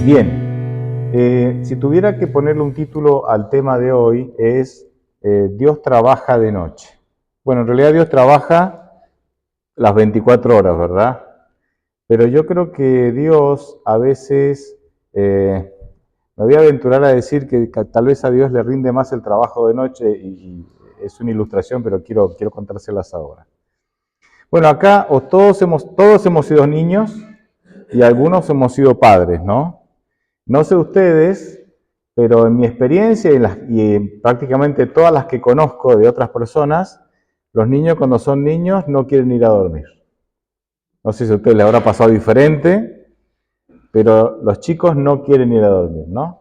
Bien, si tuviera que ponerle un título al tema de hoy es Dios trabaja de noche. Bueno, en realidad Dios trabaja las 24 horas, ¿verdad? Pero yo creo que Dios a veces, me voy a aventurar a decir que tal vez a Dios le rinde más el trabajo de noche y es una ilustración, pero quiero contárselas ahora. Bueno, acá todos hemos sido niños y algunos hemos sido padres, ¿no? No sé ustedes, pero en mi experiencia y en prácticamente todas las que conozco de otras personas, los niños cuando son niños no quieren ir a dormir. No sé si a ustedes les habrá pasado diferente, pero los chicos no quieren ir a dormir, ¿no?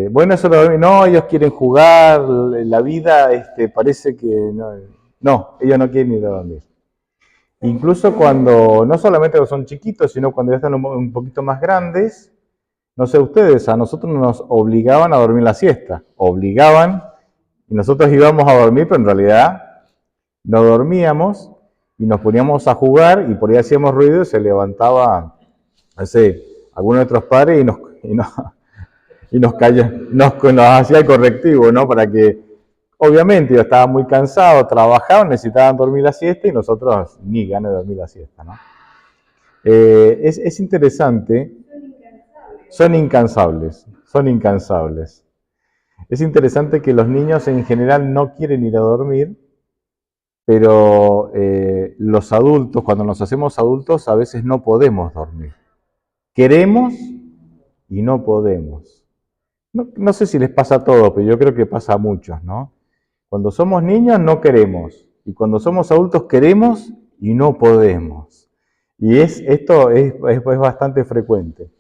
Bueno, eso de dormir, no, ellos quieren jugar, la vida parece que no, ellos no quieren ir a dormir. Incluso cuando, no solamente cuando son chiquitos, sino cuando ya están un poquito más grandes, no sé ustedes, a nosotros nos obligaban a dormir la siesta, obligaban, y nosotros íbamos a dormir, pero en realidad no dormíamos y nos poníamos a jugar y por ahí hacíamos ruido y se levantaba, no sé, alguno de nuestros padres nos hacía el correctivo, ¿no? Para que, obviamente, yo estaba muy cansado, trabajaban, necesitaban dormir la siesta y nosotros ni ganas de dormir la siesta, ¿no? Es interesante. Son incansables, son incansables. Es interesante que los niños en general no quieren ir a dormir, pero los adultos, cuando nos hacemos adultos, a veces no podemos dormir. Queremos y no podemos. No sé si les pasa a todos, pero yo creo que pasa a muchos, ¿no? Cuando somos niños no queremos, y cuando somos adultos queremos y no podemos. Y esto es bastante frecuente.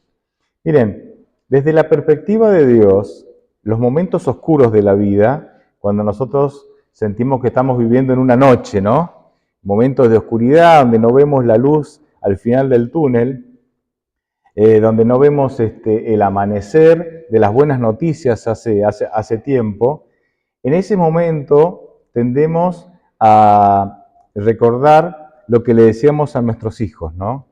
Miren, desde la perspectiva de Dios, los momentos oscuros de la vida, cuando nosotros sentimos que estamos viviendo en una noche, ¿no? Momentos de oscuridad, donde no vemos la luz al final del túnel, donde no vemos el amanecer de las buenas noticias hace tiempo, en ese momento tendemos a recordar lo que le decíamos a nuestros hijos, ¿no?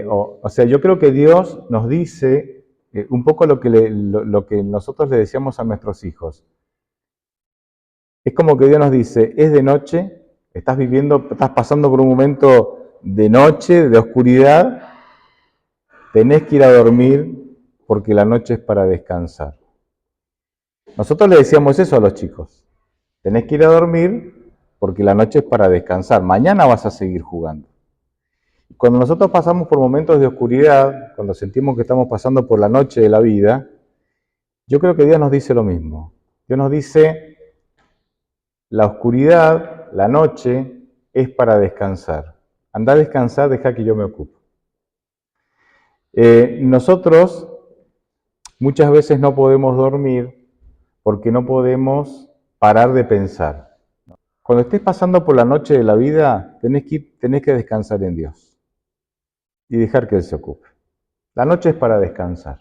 O sea, yo creo que Dios nos dice un poco lo que nosotros le decíamos a nuestros hijos. Es como que Dios nos dice, es de noche, estás pasando por un momento de noche, de oscuridad, tenés que ir a dormir porque la noche es para descansar. Nosotros le decíamos eso a los chicos, tenés que ir a dormir porque la noche es para descansar, mañana vas a seguir jugando. Cuando nosotros pasamos por momentos de oscuridad, cuando sentimos que estamos pasando por la noche de la vida, yo creo que Dios nos dice lo mismo. Dios nos dice, la oscuridad, la noche, es para descansar. Andá a descansar, deja que yo me ocupe. Nosotros muchas veces no podemos dormir porque no podemos parar de pensar. Cuando estés pasando por la noche de la vida, tenés que descansar en Dios y dejar que Él se ocupe. La noche es para descansar.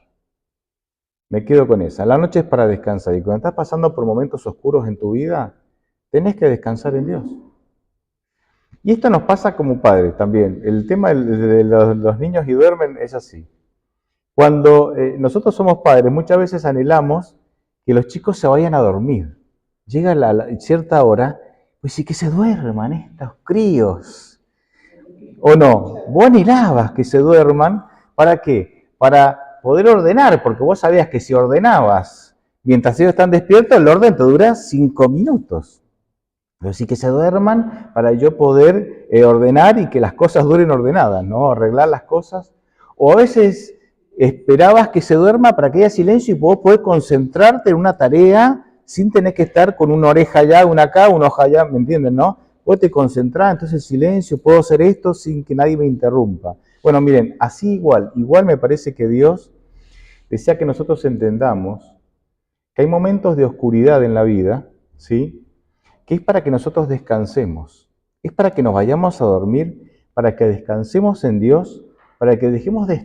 Me quedo con esa. La noche es para descansar. Y cuando estás pasando por momentos oscuros en tu vida, tenés que descansar en Dios. Y esto nos pasa como padres también. El tema de los niños y duermen es así. Cuando nosotros somos padres, muchas veces anhelamos que los chicos se vayan a dormir. Llega cierta hora, pues sí que se duerman estos críos. ¿O no? Vos anhelabas que se duerman. ¿Para qué? Para poder ordenar, porque vos sabías que si ordenabas mientras ellos están despiertos, el orden te dura 5 minutos. Pero sí que se duerman para yo poder ordenar y que las cosas duren ordenadas, ¿no? Arreglar las cosas. O a veces esperabas que se duerma para que haya silencio y vos podés concentrarte en una tarea sin tener que estar con una oreja allá, una acá, una hoja allá, ¿me entienden, no? Vos te concentrás, entonces silencio, puedo hacer esto sin que nadie me interrumpa. Bueno, miren, así igual me parece que Dios desea que nosotros entendamos que hay momentos de oscuridad en la vida, ¿sí? Que es para que nosotros descansemos, es para que nos vayamos a dormir, para que descansemos en Dios, para que dejemos de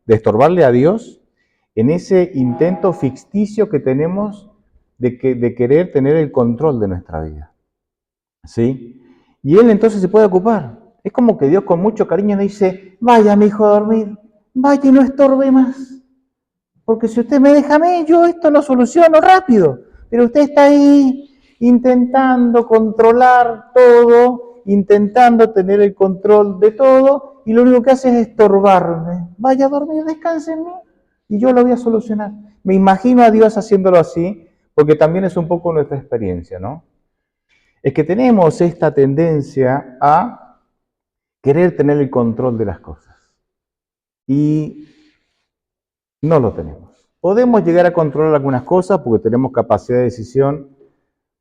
estorbarle a Dios en ese intento ficticio que tenemos de querer tener el control de nuestra vida, ¿sí? Y Él entonces se puede ocupar. Es como que Dios con mucho cariño le dice, vaya mi hijo a dormir, vaya y no estorbe más. Porque si usted me deja a mí, yo esto lo soluciono rápido. Pero usted está ahí intentando controlar todo, intentando tener el control de todo, y lo único que hace es estorbarme. Vaya a dormir, descanse en mí, y yo lo voy a solucionar. Me imagino a Dios haciéndolo así, porque también es un poco nuestra experiencia, ¿no? Es que tenemos esta tendencia a querer tener el control de las cosas. Y no lo tenemos. Podemos llegar a controlar algunas cosas porque tenemos capacidad de decisión,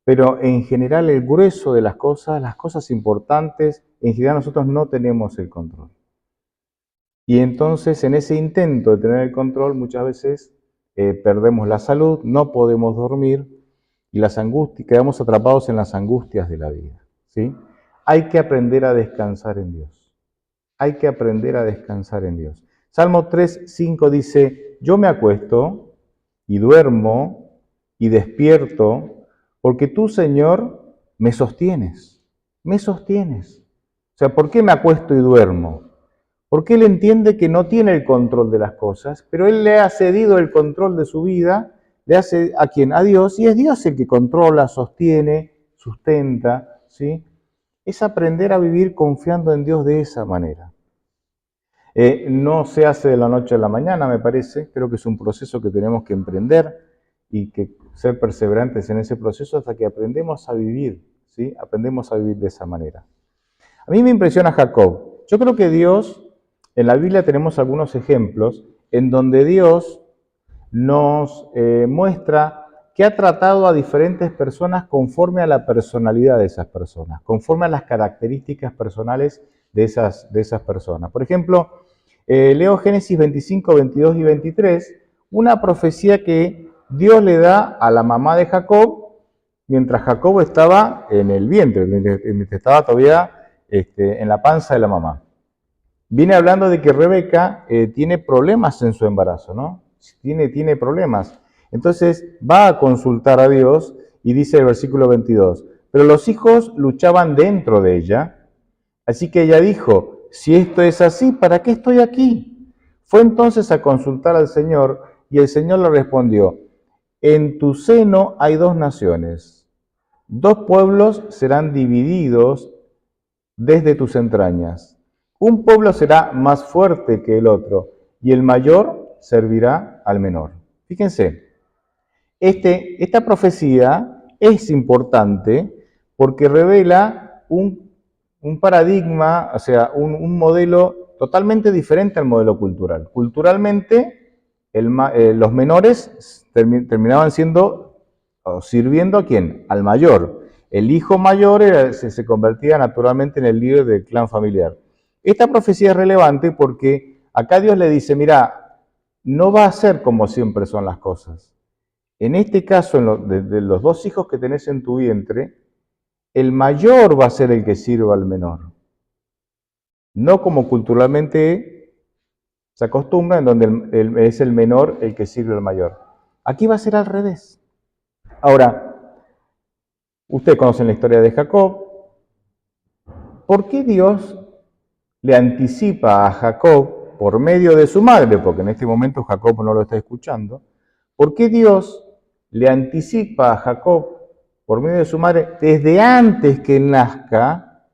pero en general el grueso de las cosas importantes, en general nosotros no tenemos el control. Y entonces en ese intento de tener el control muchas veces perdemos la salud, no podemos dormir y las angustias, quedamos atrapados en las angustias de la vida, ¿sí? Hay que aprender a descansar en Dios. Hay que aprender a descansar en Dios. Salmo 3:5 dice, yo me acuesto y duermo y despierto porque tú, Señor, me sostienes. Me sostienes. O sea, ¿por qué me acuesto y duermo? Porque él entiende que no tiene el control de las cosas, pero él le ha cedido el control de su vida, le hace a quien, a Dios, y es Dios el que controla, sostiene, sustenta, ¿sí? Es aprender a vivir confiando en Dios de esa manera. No se hace de la noche a la mañana, me parece. Creo que es un proceso que tenemos que emprender y que ser perseverantes en ese proceso hasta que aprendemos a vivir, ¿sí? Aprendemos a vivir de esa manera. A mí me impresiona Jacob. Yo creo que Dios, en la Biblia tenemos algunos ejemplos en donde Dios nos muestra que ha tratado a diferentes personas conforme a la personalidad de esas personas, conforme a las características personales de esas personas. Por ejemplo, leo Génesis 25, 22 y 23, una profecía que Dios le da a la mamá de Jacob mientras Jacob estaba en el vientre, mientras estaba todavía en la panza de la mamá. Viene hablando de que Rebeca tiene problemas en su embarazo, ¿no? Tiene problemas. Entonces va a consultar a Dios y dice el versículo 22, pero los hijos luchaban dentro de ella, así que ella dijo, si esto es así, ¿para qué estoy aquí? Fue entonces a consultar al Señor y el Señor le respondió, en tu seno hay dos naciones, dos pueblos serán divididos desde tus entrañas. Un pueblo será más fuerte que el otro, y el mayor servirá al menor. Fíjense, esta profecía es importante porque revela un paradigma, o sea, un modelo totalmente diferente al modelo cultural. Culturalmente, los menores terminaban siendo o sirviendo a quién? Al mayor. El hijo mayor se convertía naturalmente en el líder del clan familiar. Esta profecía es relevante porque acá Dios le dice, mira, no va a ser como siempre son las cosas. En este caso, de los dos hijos que tenés en tu vientre, el mayor va a ser el que sirva al menor. No como culturalmente se acostumbra, en donde es el menor el que sirve al mayor. Aquí va a ser al revés. Ahora, ustedes conocen la historia de Jacob. ¿Por qué Dios le anticipa a Jacob por medio de su madre? Porque en este momento Jacob no lo está escuchando. ¿Por qué Dios le anticipa a Jacob por medio de su madre desde antes que nazca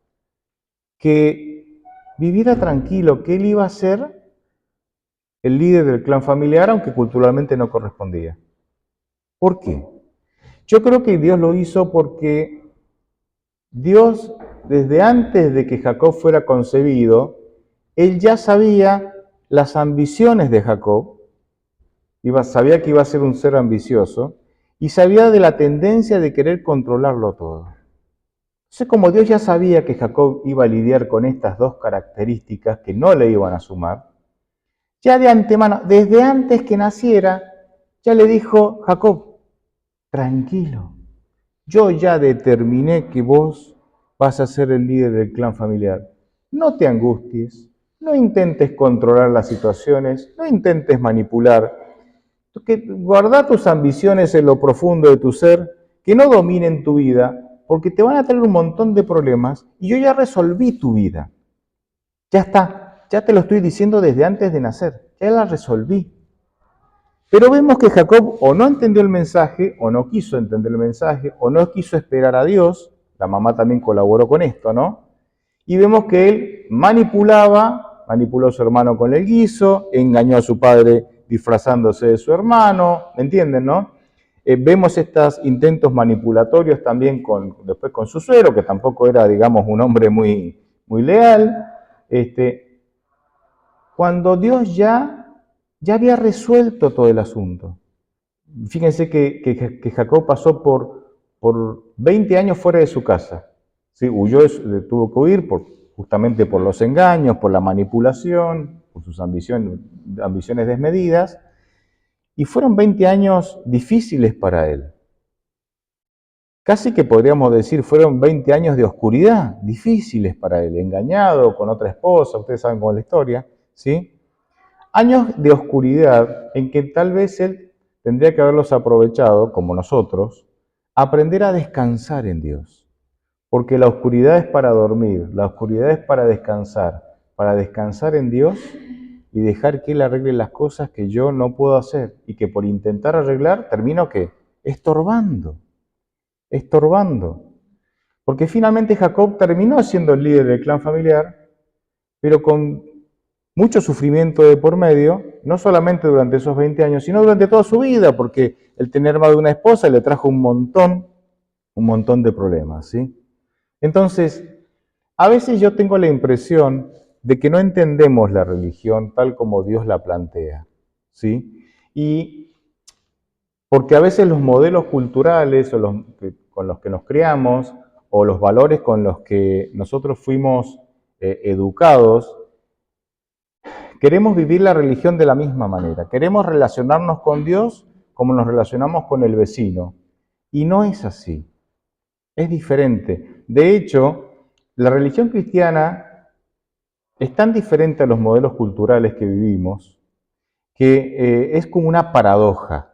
que viviera tranquilo, que él iba a ser el líder del clan familiar, aunque culturalmente no correspondía? ¿Por qué? Yo creo que Dios lo hizo porque Dios, desde antes de que Jacob fuera concebido, él ya sabía las ambiciones de Jacob, sabía que iba a ser un ser ambicioso, y sabía de la tendencia de querer controlarlo todo. Entonces, como Dios ya sabía que Jacob iba a lidiar con estas dos características que no le iban a sumar, ya de antemano, desde antes que naciera, ya le dijo, Jacob, tranquilo, yo ya determiné que vos vas a ser el líder del clan familiar. No te angusties, no intentes controlar las situaciones, no intentes manipular. Guarda tus ambiciones en lo profundo de tu ser, que no dominen tu vida, porque te van a traer un montón de problemas y yo ya resolví tu vida. Ya está, ya te lo estoy diciendo desde antes de nacer. ya la resolví. Pero vemos que Jacob o no entendió el mensaje, o no quiso entender el mensaje, o no quiso esperar a Dios. La mamá también colaboró con esto, ¿no? Y vemos que él manipuló a su hermano con el guiso, engañó a su padre disfrazándose de su hermano, ¿me entienden, no? Vemos estos intentos manipulatorios también después con su suegro, que tampoco era, digamos, un hombre muy, muy leal. Cuando Dios ya había resuelto todo el asunto. Fíjense que Jacob pasó por 20 años fuera de su casa. ¿Sí? Tuvo que huir justamente por los engaños, por la manipulación, por sus ambiciones desmedidas. Y fueron 20 años difíciles para él. Casi que podríamos decir, fueron 20 años de oscuridad, difíciles para él, engañado con otra esposa, ustedes saben cómo es la historia, ¿sí? Años de oscuridad en que tal vez él tendría que haberlos aprovechado, como nosotros, aprender a descansar en Dios. Porque la oscuridad es para dormir, la oscuridad es para descansar en Dios y dejar que Él arregle las cosas que yo no puedo hacer y que por intentar arreglar termino ¿qué? Estorbando. Porque finalmente Jacob terminó siendo el líder del clan familiar, pero con mucho sufrimiento de por medio, no solamente durante esos 20 años, sino durante toda su vida, porque el tener más de una esposa le trajo un montón de problemas, ¿sí? Entonces, a veces yo tengo la impresión de que no entendemos la religión tal como Dios la plantea, ¿sí? Y porque a veces los modelos culturales con los que nos criamos o los valores con los que nosotros fuimos educados, queremos vivir la religión de la misma manera. Queremos relacionarnos con Dios como nos relacionamos con el vecino. Y no es así. Es diferente. De hecho, la religión cristiana es tan diferente a los modelos culturales que vivimos que es como una paradoja.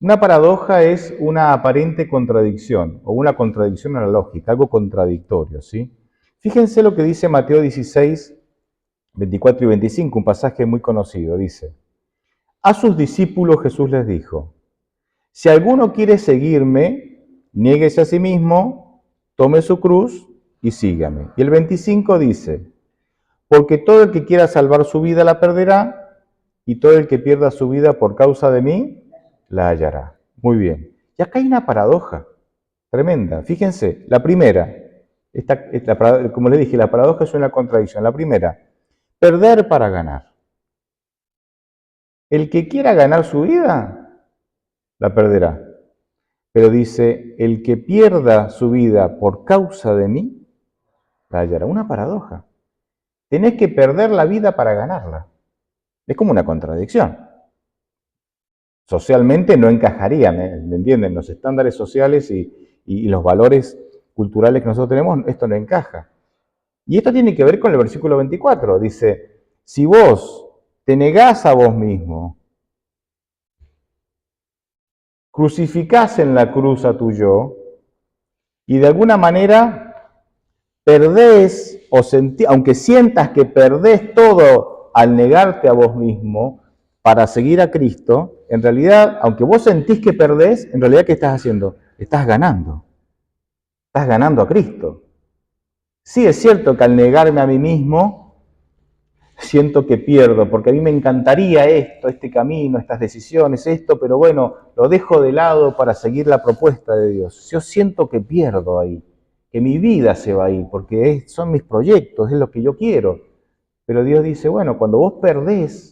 Una paradoja es una aparente contradicción o una contradicción a la lógica, algo contradictorio, ¿sí? Fíjense lo que dice Mateo 16, 24 y 25, un pasaje muy conocido. Dice: a sus discípulos Jesús les dijo: si alguno quiere seguirme, niéguese a sí mismo, tome su cruz y sígame. Y el 25 dice: porque todo el que quiera salvar su vida la perderá, y todo el que pierda su vida por causa de mí, la hallará. Muy bien. Y acá hay una paradoja tremenda. Fíjense, la primera, como les dije, la paradoja es una contradicción. La primera, perder para ganar. El que quiera ganar su vida, la perderá. Pero dice, el que pierda su vida por causa de mí, la hallará. Una paradoja. Tenés que perder la vida para ganarla. Es como una contradicción. Socialmente no encajaría, ¿me entienden? Los estándares sociales y los valores culturales que nosotros tenemos, esto no encaja. Y esto tiene que ver con el versículo 24. Dice, si vos te negás a vos mismo, crucificás en la cruz a tu yo, y de alguna manera perdés, aunque sientas que perdés todo al negarte a vos mismo para seguir a Cristo, en realidad, aunque vos sentís que perdés, en realidad, ¿qué estás haciendo? Estás ganando. Estás ganando a Cristo. Sí, es cierto que al negarme a mí mismo, siento que pierdo, porque a mí me encantaría esto, este camino, estas decisiones, esto, pero bueno, lo dejo de lado para seguir la propuesta de Dios. Yo siento que pierdo ahí, que mi vida se va ahí, porque son mis proyectos, es lo que yo quiero. Pero Dios dice, bueno, cuando vos perdés,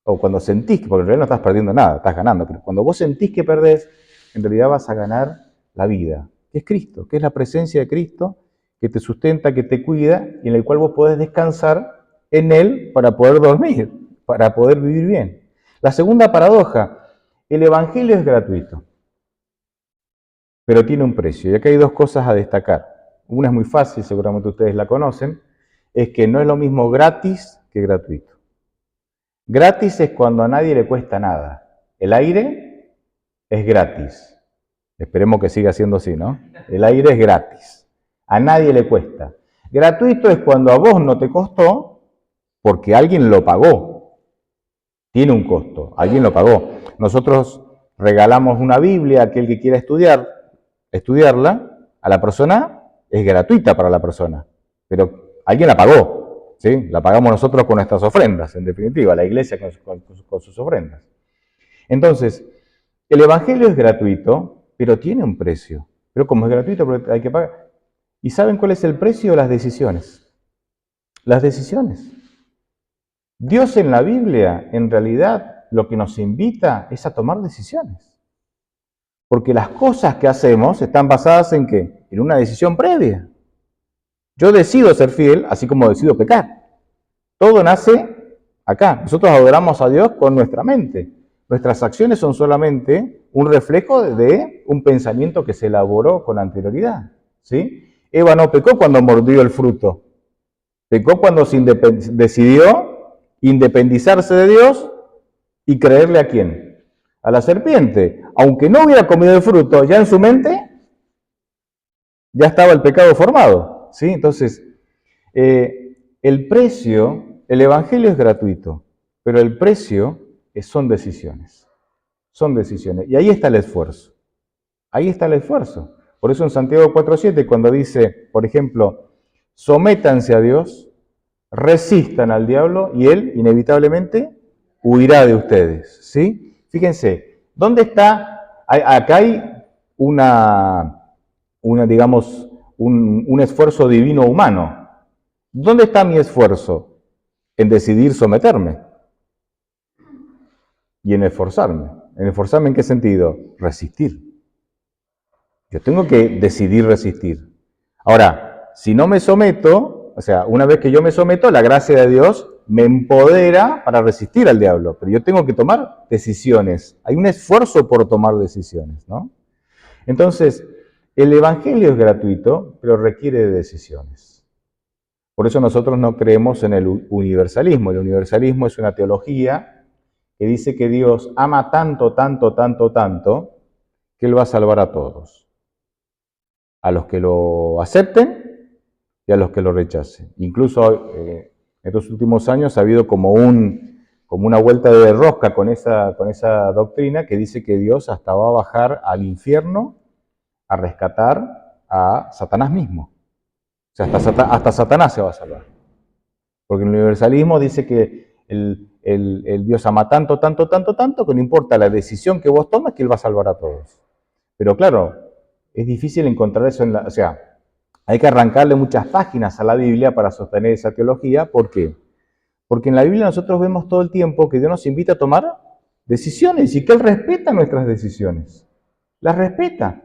o cuando sentís, porque en realidad no estás perdiendo nada, estás ganando, pero cuando vos sentís que perdés, en realidad vas a ganar la vida, que es Cristo, que es la presencia de Cristo, que te sustenta, que te cuida, y en el cual vos podés descansar en Él para poder dormir, para poder vivir bien. La segunda paradoja, el Evangelio es gratuito, pero tiene un precio. Y acá hay dos cosas a destacar. Una es muy fácil, seguramente ustedes la conocen, es que no es lo mismo gratis que gratuito. Gratis es cuando a nadie le cuesta nada. El aire es gratis. Esperemos que siga siendo así, ¿no? El aire es gratis. A nadie le cuesta. Gratuito es cuando a vos no te costó porque alguien lo pagó. Tiene un costo, alguien lo pagó. Nosotros regalamos una Biblia a aquel que quiera estudiarla, a la persona es gratuita para la persona, pero alguien la pagó, ¿sí? La pagamos nosotros con nuestras ofrendas, en definitiva, la iglesia con sus ofrendas. Entonces, el Evangelio es gratuito, pero tiene un precio. Pero como es gratuito, hay que pagar. ¿Y saben cuál es el precio? Las decisiones. Las decisiones. Dios en la Biblia, en realidad, lo que nos invita es a tomar decisiones. Porque las cosas que hacemos están basadas en ¿qué? En una decisión previa. Yo decido ser fiel, así como decido pecar. Todo nace acá. Nosotros adoramos a Dios con nuestra mente. Nuestras acciones son solamente un reflejo de un pensamiento que se elaboró con anterioridad, ¿sí? Eva no pecó cuando mordió el fruto. Pecó cuando decidió independizarse de Dios y creerle ¿a quién? A la serpiente. Aunque no hubiera comido el fruto, ya en su mente ya estaba el pecado formado, ¿sí? Entonces, el precio, el Evangelio es gratuito, pero el precio son decisiones. Son decisiones. Y ahí está el esfuerzo. Ahí está el esfuerzo. Por eso en Santiago 4:7, cuando dice, por ejemplo, sométanse a Dios, resistan al diablo y él inevitablemente huirá de ustedes, ¿sí? Fíjense, ¿dónde está? Acá hay digamos, un esfuerzo divino humano. ¿Dónde está mi esfuerzo? En decidir someterme y en esforzarme. ¿En esforzarme en qué sentido? Resistir. Yo tengo que decidir resistir. Ahora, si no me someto, o sea, una vez que yo me someto, la gracia de Dios me empodera para resistir al diablo. Pero yo tengo que tomar decisiones. Hay un esfuerzo por tomar decisiones, ¿no? Entonces, el Evangelio es gratuito, pero requiere de decisiones. Por eso nosotros no creemos en el universalismo. El universalismo es una teología que dice que Dios ama tanto, tanto, tanto, tanto, que Él va a salvar a todos. A los que lo acepten y a los que lo rechacen. Incluso en estos últimos años ha habido como una vuelta de rosca con esa doctrina que dice que Dios hasta va a bajar al infierno a rescatar a Satanás mismo. O sea, hasta Satanás se va a salvar. Porque el universalismo dice que el Dios ama tanto, tanto, tanto, tanto, que no importa la decisión que vos tomes, que Él va a salvar a todos. Pero claro, es difícil encontrar eso o sea, hay que arrancarle muchas páginas a la Biblia para sostener esa teología. ¿Por qué? Porque en la Biblia nosotros vemos todo el tiempo que Dios nos invita a tomar decisiones y que Él respeta nuestras decisiones. Las respeta.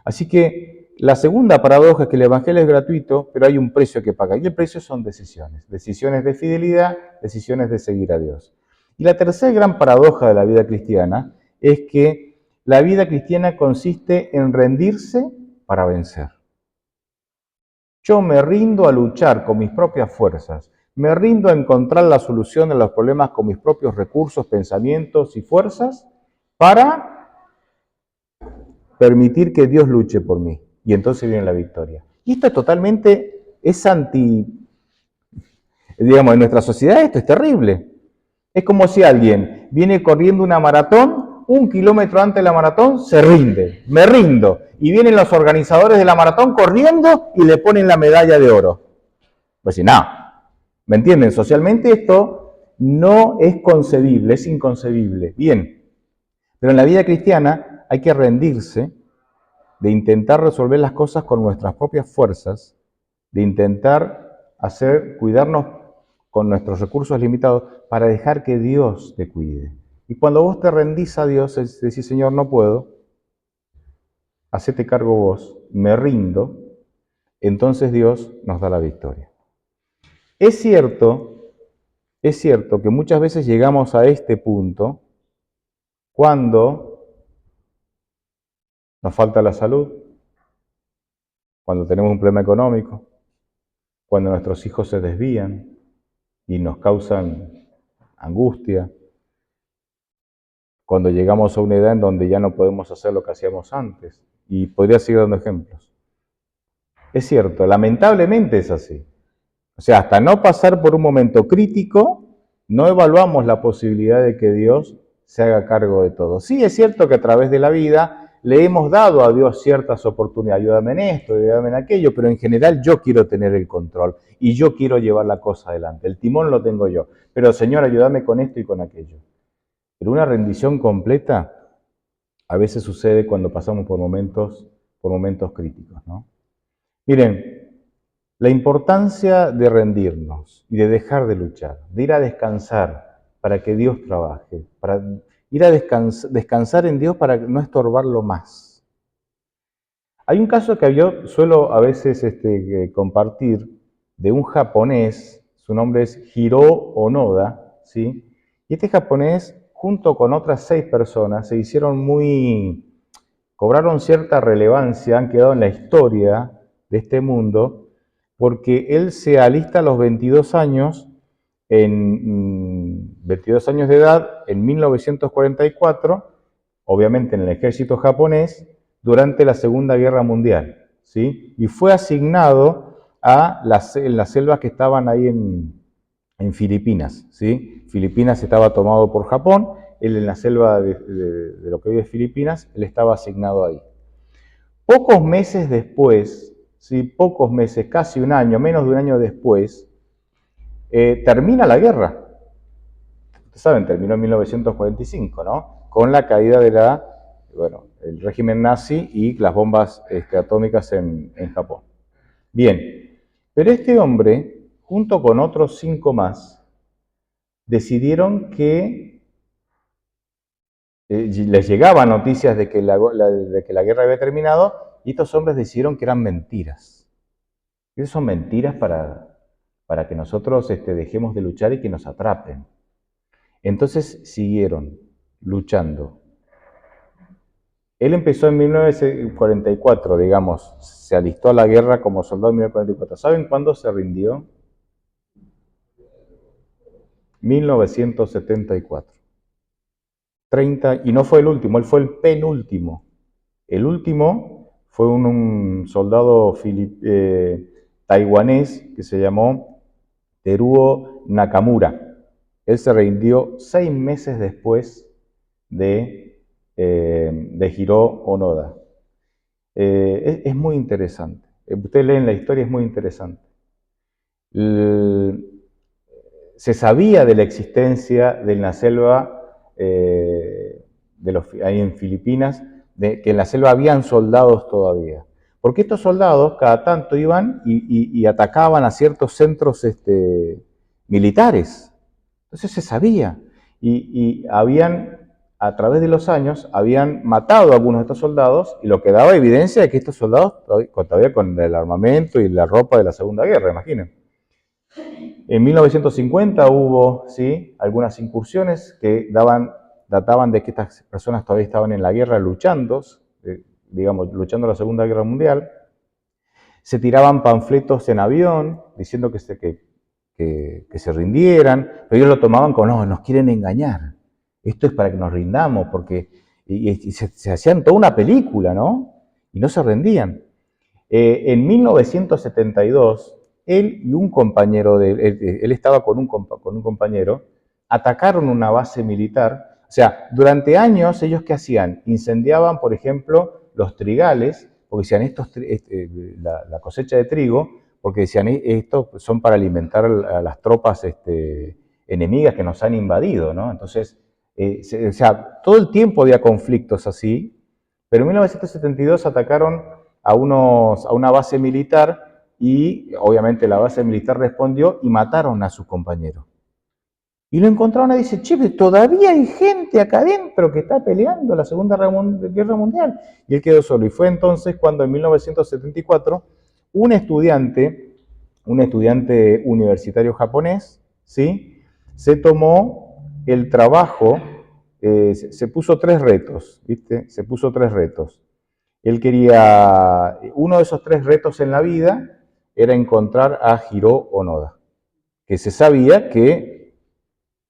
Así que la segunda paradoja es que el Evangelio es gratuito, pero hay un precio que pagar. Y el precio son decisiones. Decisiones de fidelidad, decisiones de seguir a Dios. Y la tercera gran paradoja de la vida cristiana es que la vida cristiana consiste en rendirse para vencer. Yo me rindo a luchar con mis propias fuerzas. Me rindo a encontrar la solución de los problemas con mis propios recursos, pensamientos y fuerzas para permitir que Dios luche por mí. Y entonces viene la victoria. Y esto es digamos, en nuestra sociedad esto es terrible. Es como si alguien viene corriendo una maratón, 1 kilómetro antes de la maratón, se rinde, me rindo. Y vienen los organizadores de la maratón corriendo y le ponen la medalla de oro. Pues si no, ¿me entienden? Socialmente esto no es concebible, es inconcebible. Bien, pero en la vida cristiana hay que rendirse, de intentar resolver las cosas con nuestras propias fuerzas, de intentar cuidarnos con nuestros recursos limitados para dejar que Dios te cuide. Y cuando vos te rendís a Dios, decís, Señor, no puedo, hacete cargo vos, me rindo, entonces Dios nos da la victoria. Es cierto que muchas veces llegamos a este punto cuando nos falta la salud, cuando tenemos un problema económico, cuando nuestros hijos se desvían y nos causan angustia, cuando llegamos a una edad en donde ya no podemos hacer lo que hacíamos antes. Y podría seguir dando ejemplos. Es cierto, lamentablemente es así. O sea, hasta no pasar por un momento crítico, no evaluamos la posibilidad de que Dios se haga cargo de todo. Sí, es cierto que a través de la vida le hemos dado a Dios ciertas oportunidades, ayúdame en esto, ayúdame en aquello, pero en general yo quiero tener el control y yo quiero llevar la cosa adelante. El timón lo tengo yo, pero Señor, ayúdame con esto y con aquello. Pero una rendición completa a veces sucede cuando pasamos por momentos críticos, ¿no? Miren, la importancia de rendirnos y de dejar de luchar, de ir a descansar para que Dios trabaje, para ir a descansar en Dios para no estorbarlo más. Hay un caso que yo suelo a veces compartir de un japonés, su nombre es Hiro Onoda, ¿sí? Y este japonés, junto con otras 6 personas, se hicieron cobraron cierta relevancia, han quedado en la historia de este mundo, porque él se alista a los 22 años, 22 años de edad, en 1944, obviamente en el ejército japonés, durante la Segunda Guerra Mundial, ¿sí? Y fue asignado a en las selvas que estaban ahí en Filipinas, ¿sí? Filipinas estaba tomado por Japón, él en la selva de lo que hoy es Filipinas, él estaba asignado ahí. Pocos meses después, ¿sí? Pocos meses, casi un año, menos de un año después, termina la guerra. Ustedes saben, terminó en 1945, ¿no? Con la caída el régimen nazi y las bombas atómicas en Japón. Bien, pero este hombre, junto con otros 5 más, decidieron que les llegaban noticias de que de que la guerra había terminado y estos hombres decidieron que eran mentiras. Esas son mentiras para que nosotros dejemos de luchar y que nos atrapen. Entonces siguieron luchando. Él empezó en 1944, digamos, se alistó a la guerra como soldado en 1944. ¿Saben cuándo se rindió? 1974. 30, y no fue el último, él fue el penúltimo. El último fue un soldado taiwanés que se llamó Teruo Nakamura. Él se rindió 6 meses después de Hiro Onoda. Es muy interesante. Ustedes leen la historia, es muy interesante. Se sabía de la existencia de la selva ahí en Filipinas, de que en la selva habían soldados todavía. Porque estos soldados cada tanto iban y atacaban a ciertos centros militares. Entonces se sabía. Y a través de los años, habían matado a algunos de estos soldados y lo que daba evidencia de que estos soldados, todavía con el armamento y la ropa de la Segunda Guerra, imaginen. En 1950 hubo, ¿sí?, algunas incursiones que databan de que estas personas todavía estaban en la guerra luchando, luchando la Segunda Guerra Mundial. Se tiraban panfletos en avión diciendo que se rindieran, pero ellos lo tomaban como, no, nos quieren engañar. Esto es para que nos rindamos, porque y se hacían toda una película, ¿no? Y no se rendían. En 1972, él y un compañero él estaba con un compañero, atacaron una base militar. O sea, durante años, ¿ellos qué hacían? Incendiaban, por ejemplo, los trigales, porque decían, la cosecha de trigo, porque decían, estos son para alimentar a las tropas enemigas que nos han invadido, ¿no? Entonces, o sea, todo el tiempo había conflictos así, pero en 1972 atacaron a una base militar y obviamente la base militar respondió y mataron a su compañero. Y lo encontraron y dice, che, todavía hay gente acá adentro que está peleando la Segunda Guerra Mundial. Y él quedó solo. Y fue entonces cuando en 1974 un estudiante universitario japonés, ¿sí?, se tomó el trabajo, se puso 3 retos, ¿viste? Se puso 3 retos. Él quería, uno de esos 3 retos en la vida era encontrar a Hiro Onoda, que se sabía que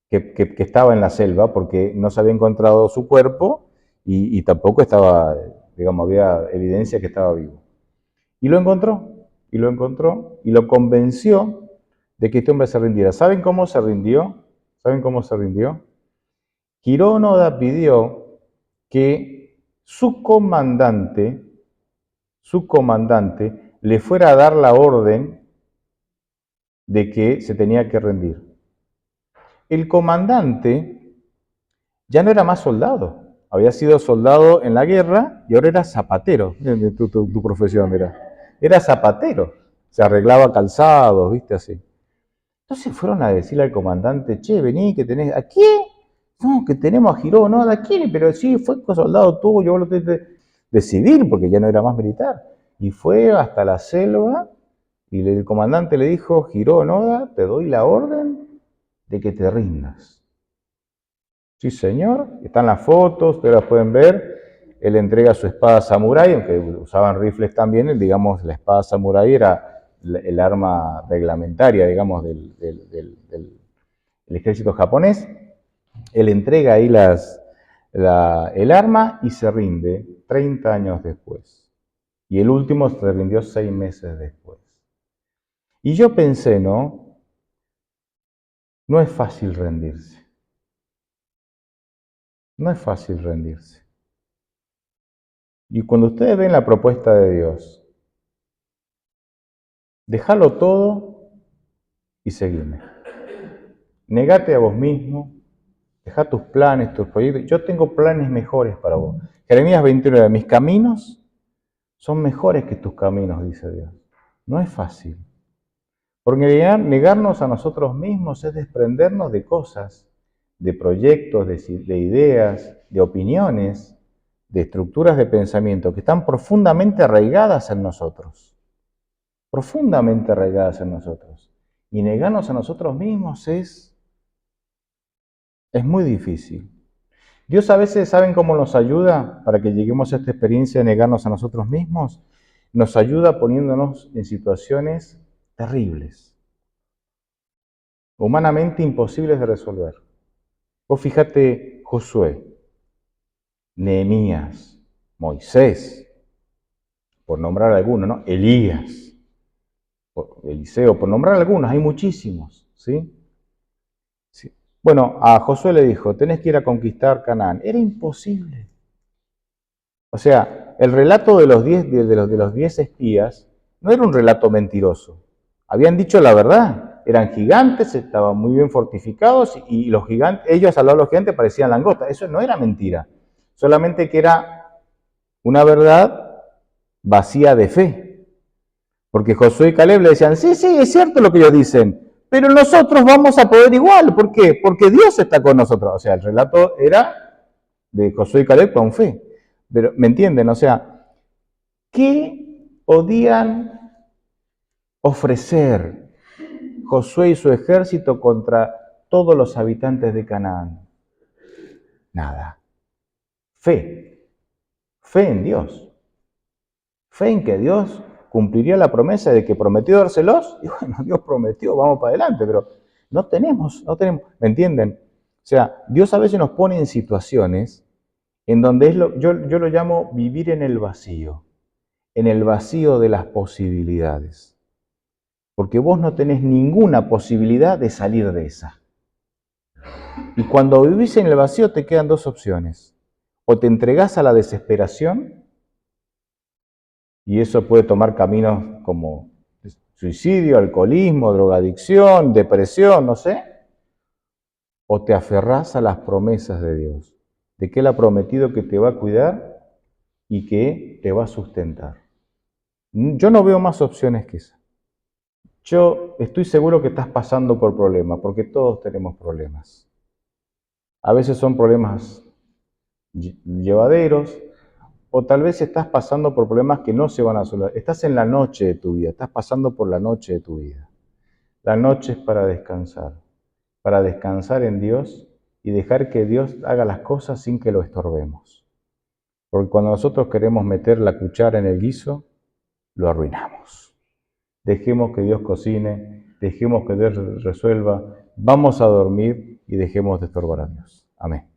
estaba en la selva porque no se había encontrado su cuerpo y tampoco estaba, digamos, había evidencia que estaba vivo. Y lo encontró, y lo convenció de que este hombre se rindiera. ¿Saben cómo se rindió? ¿Saben cómo se rindió? Hiro Onoda pidió que su comandante le fuera a dar la orden de que se tenía que rendir. El comandante ya no era más soldado. Había sido soldado en la guerra y ahora era zapatero. Miren tu profesión, mira. Era zapatero. Se arreglaba calzados, viste, así. Entonces fueron a decirle al comandante, che, vení, que tenés... ¿A quién? No, que tenemos a Hiro Onoda. ¿A quién? Pero sí, fue soldado tuyo, vos lo de civil, porque ya no era más militar. Y fue hasta la selva y el comandante le dijo, Hiro Onoda, te doy la orden de que te rindas. Sí, señor, están las fotos, ustedes las pueden ver. Él entrega su espada samurái, aunque usaban rifles también, digamos, la espada samurái era el arma reglamentaria, digamos, del ejército japonés. Él entrega ahí el arma y se rinde 30 años después. Y el último se rindió 6 meses después. Y yo pensé, ¿no? No es fácil rendirse. No es fácil rendirse. Y cuando ustedes ven la propuesta de Dios, déjalo todo y seguime. Negate a vos mismo, deja tus planes, tus proyectos. Yo tengo planes mejores para vos. Jeremías 29, mis caminos son mejores que tus caminos, dice Dios. No es fácil. Porque negarnos a nosotros mismos es desprendernos de cosas, de proyectos, de ideas, de opiniones, de estructuras de pensamiento que están profundamente arraigadas en nosotros. Profundamente arraigadas en nosotros. Y negarnos a nosotros mismos es muy difícil. Dios a veces, ¿saben cómo nos ayuda para que lleguemos a esta experiencia de negarnos a nosotros mismos? Nos ayuda poniéndonos en situaciones terribles, humanamente imposibles de resolver. Vos fíjate Josué, Nehemías, Moisés, por nombrar algunos, ¿no? Elías, Eliseo, por nombrar algunos, hay muchísimos, ¿sí? Sí. Bueno, a Josué le dijo, tenés que ir a conquistar Canaán. Era imposible. O sea, el relato de los 10 espías no era un relato mentiroso. Habían dicho la verdad. Eran gigantes, estaban muy bien fortificados y los gigantes, ellos al lado de los gigantes parecían langostas. Eso no era mentira. Solamente que era una verdad vacía de fe. Porque Josué y Caleb le decían, sí, es cierto lo que ellos dicen, pero nosotros vamos a poder igual. ¿Por qué? Porque Dios está con nosotros. O sea, el relato era de Josué y Caleb con fe. Pero, ¿me entienden? O sea, ¿qué podían ofrecer Josué y su ejército contra todos los habitantes de Canaán? Nada. Fe. Fe en Dios. Fe en que Dios cumpliría la promesa de que prometió dárselos. Y bueno, Dios prometió, vamos para adelante, pero no tenemos. ¿Me entienden? O sea, Dios a veces nos pone en situaciones en donde yo lo llamo vivir en el vacío de las posibilidades. Porque vos no tenés ninguna posibilidad de salir de esa. Y cuando vivís en el vacío te quedan 2 opciones. O te entregás a la desesperación, y eso puede tomar caminos como suicidio, alcoholismo, drogadicción, depresión, no sé. O te aferrás a las promesas de Dios, de que Él ha prometido que te va a cuidar y que te va a sustentar. Yo no veo más opciones que esa. Yo estoy seguro que estás pasando por problemas, porque todos tenemos problemas. A veces son problemas llevaderos, o tal vez estás pasando por problemas que no se van a resolver. Estás en la noche de tu vida, estás pasando por la noche de tu vida. La noche es para descansar en Dios y dejar que Dios haga las cosas sin que lo estorbemos. Porque cuando nosotros queremos meter la cuchara en el guiso, lo arruinamos. Dejemos que Dios cocine, dejemos que Dios resuelva, vamos a dormir y dejemos de estorbar a Dios. Amén.